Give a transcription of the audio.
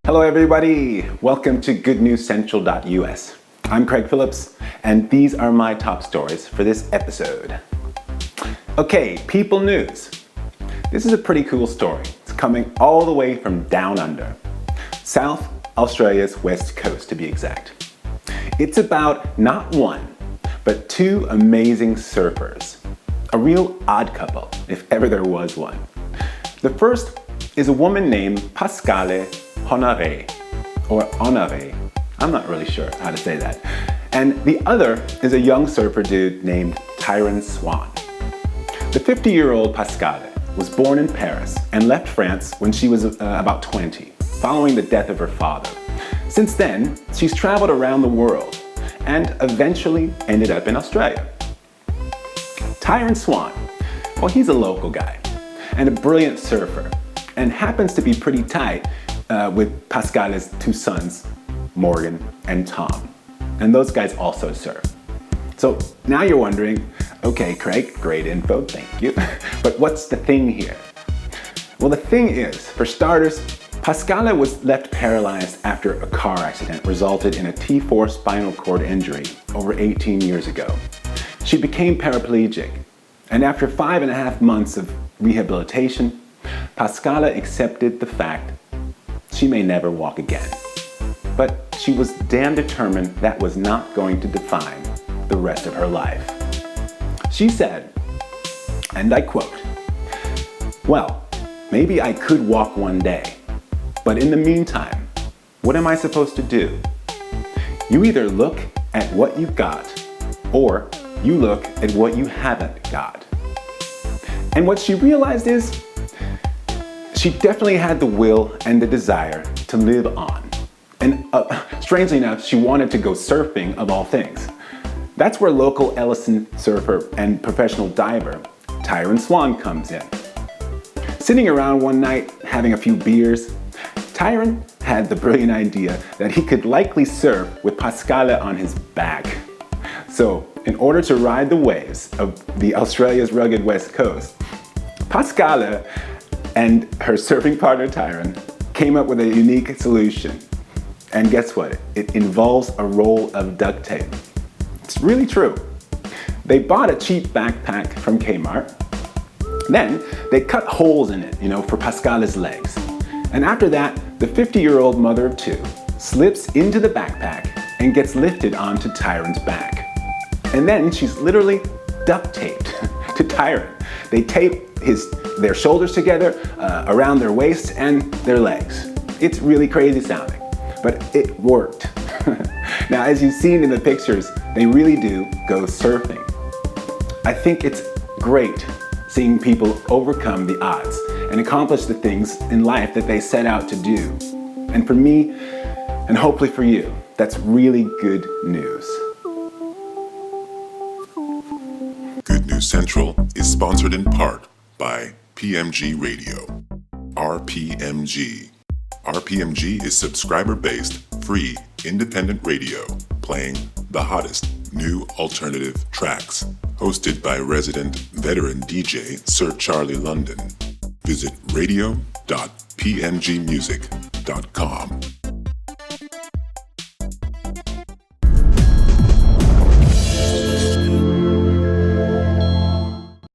Hello everybody, welcome to GoodNewsCentral.us. I'm Craig Phillips, and these are my top stories for this episode. Okay, People News. This is a pretty cool story. It's coming all the way from down under, South Australia's west coast to be exact. It's about not one, but two amazing surfers. A real odd couple, if ever there was one. The first is a woman named Pascale or Honoré. I'm not really sure how to say that. And the other is a young surfer dude named Tyron Swan. The 50-year-old Pascale was born in Paris and left France when she was about 20, following the death of her father. Since then, she's traveled around the world and eventually ended up in Australia. Tyron Swan, well, he's a local guy and a brilliant surfer and happens to be pretty tight with Pascale's two sons, Morgan and Tom. And those guys also surf. So now you're wondering, okay, Craig, great info, thank you. But what's the thing here? Well, the thing is, for starters, Pascale was left paralyzed after a car accident resulted in a T4 spinal cord injury over 18 years ago. She became paraplegic, and after 5.5 months of rehabilitation, Pascale accepted the fact she may never walk again. But she was damn determined that was not going to define the rest of her life. She said, and I quote, "Well, maybe I could walk one day, but in the meantime, what am I supposed to do? You either look at what you've got, or you look at what you haven't got." And what she realized is, she definitely had the will and the desire to live on. And strangely enough, she wanted to go surfing of all things. That's where local Ellison surfer and professional diver Tyron Swan comes in. Sitting around one night having a few beers, Tyron had the brilliant idea that he could likely surf with Pascale on his back. So in order to ride the waves of the Australia's rugged west coast, Pascale and her surfing partner Tyron came up with a unique solution. And guess what? It involves a roll of duct tape. It's really true. They bought a cheap backpack from Kmart. Then they cut holes in it, for Pascale's legs. And after that, the 50-year-old mother of two slips into the backpack and gets lifted onto Tyron's back. And then she's literally duct taped to Tyron. They tape their shoulders together around their waist and their legs. It's really crazy sounding, but it worked. Now, as you've seen in the pictures, they really do go surfing. I think it's great seeing people overcome the odds and accomplish the things in life that they set out to do. And for me, and hopefully for you, that's really good news. Good News Central is sponsored in part by PMG Radio. RPMG. RPMG is subscriber-based, free, independent radio, playing the hottest new alternative tracks. Hosted by resident veteran DJ Sir Charlie London. Visit radio.pmgmusic.com.